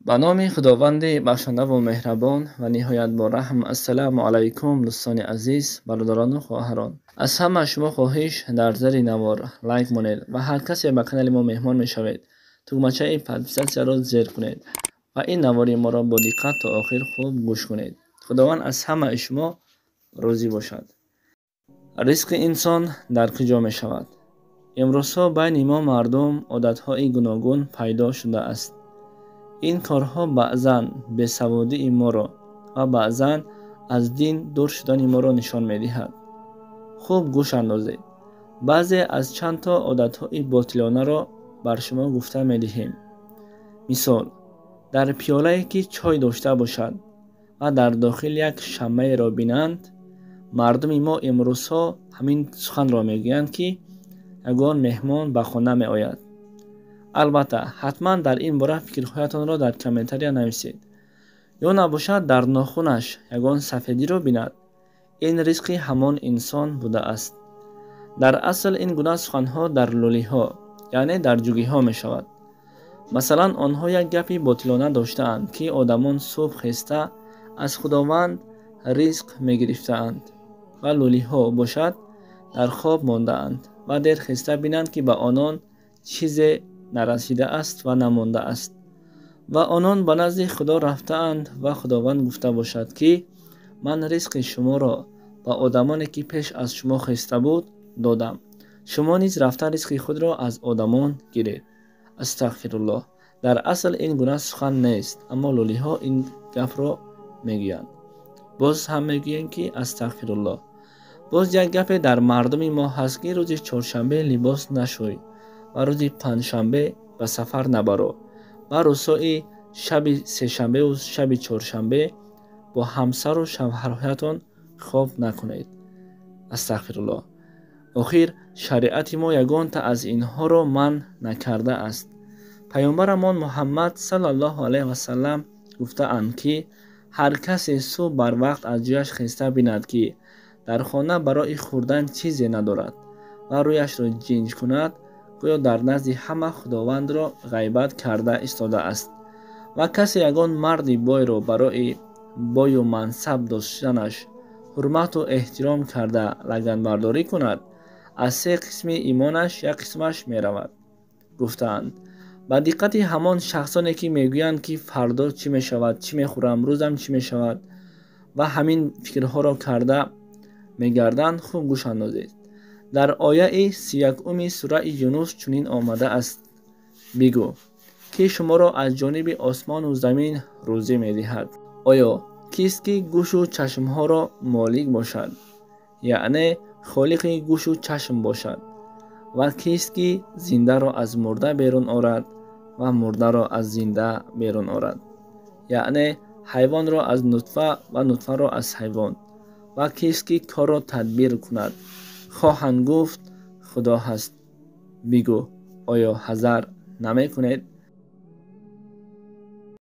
ба номи худованди бахшандаву меҳрабон ва ниҳоят бораҳм. Ассалому алайкум дӯстони азиз, бародарону хоҳарон. Аз ҳама шумо хоҳиш дар зери навор лайк монед ва ҳар касе ба канали мо меҳмон мешавед, тугмачаи подписатсияро зер кунед ва ин навори моро бо диққат то охир хуб гӯш кунед. Худованд аз ҳамаи шумо розӣ бошад. Ризқи инсон дар куҷо мешавад? имрӯзҳо байни мо мардум одатҳои гуногун пайдо шудааст. ин корҳо баъзан бесаводии моро ва баъзан аз дин дур шудани моро нишон медиҳад. хуб гӯш андозед. баъзе аз чандто одатҳои ботилонаро бар шумо гуфта медиҳем. мисол, дар пиёлае ки чой дошта бошад ва дар дохил як шамъаеро бинанд, мардуми мо имрӯзҳо ҳамин суханро мегӯянд, ки ягон меҳмон ба хона меояд. албатта ҳатман дар ин бора фикрҳоятонро дар комментария нависед. ё набошад дар нохунаш ягон сафедиро бинад. ин ризқи ҳамон инсон будааст. дар асл ин гуна суханҳо дар лӯлиҳо, яъне дар ҷугиҳо мешавад. масалан, онҳо як гапи ботилона доштаанд, ки одамон субҳ хеста аз худованд ризқ мегирифтаанд ва лӯлиҳо бошад дар хоб мондаанд ва дер хеста бинанд, ки ба онон чизе нарасидааст ва намондааст ва онон ба назди худо рафтаанд ва худованд гуфта бошад, ки ман ризқи шуморо ба одамоне ки пеш аз шумо хеста буд додам. шумо низ рафта ризқи худро аз одамон гиред. астағфируллоҳ. дар асл ин гуна сухан нест, аммо лӯлиҳо ин гапро мегӯянд. боз ҳам мегӯем, ки астағфируллоҳ. боз як гапе дар мардуми мо ҳаст, ки рӯзи чоршанбе либос нашӯй ва рӯзи панҷшанбе ба сафар набаро ва рӯзҳои шаби сешанбеву шаби чоршанбе бо ҳамсару шавҳарҳоятон хоб накунед. астағфируллоҳ. охир шариати мо ягонта аз инҳоро манъ накардааст. пайғамбарамон Муҳаммад саллаллоҳу алайҳи васаллам гуфтаанд, ки ҳар касе субҳ барвақт аз ҷояш хеста бинад, ки дар хона барои хӯрдан чизе надорад ва рӯяшро ҷинҷ кунад, гӯё дар назди ҳама худовандро ғайбат карда истодааст. ва касе ягон марди бойро барои бою мансаб доштанаш ҳурмату эҳтиром карда лаганбардорӣ кунад, аз се қисми имонаш як қисмаш меравад. гуфтаанд. ба диққати ҳамон шахсоне ки мегӯянд, ки фардо чӣ мешавад, чӣ мехӯрам, рӯзам чӣ мешавад ва ҳамин фикрҳоро карда мегарданд, хуб гӯш андозед. дар ояи 31 сураи Юнус чунин омадааст: бигӯ, ки шуморо аз ҷониби осмону замин рӯзӣ медиҳад. оё кист, ки гӯшу чашмҳоро молик бошад, яъне холиқи гӯшу чашм бошад? ва кист, ки зиндаро аз мурда берун орад ва мурдаро аз зинда берун орад? яъне ҳайвонро аз нутфа ва нутфаро аз ҳайвон? ва кист, ки корро тадбир кунад? хоҳанд гуфт, худо ҳаст. бигӯ, оё ҳазар намекунед?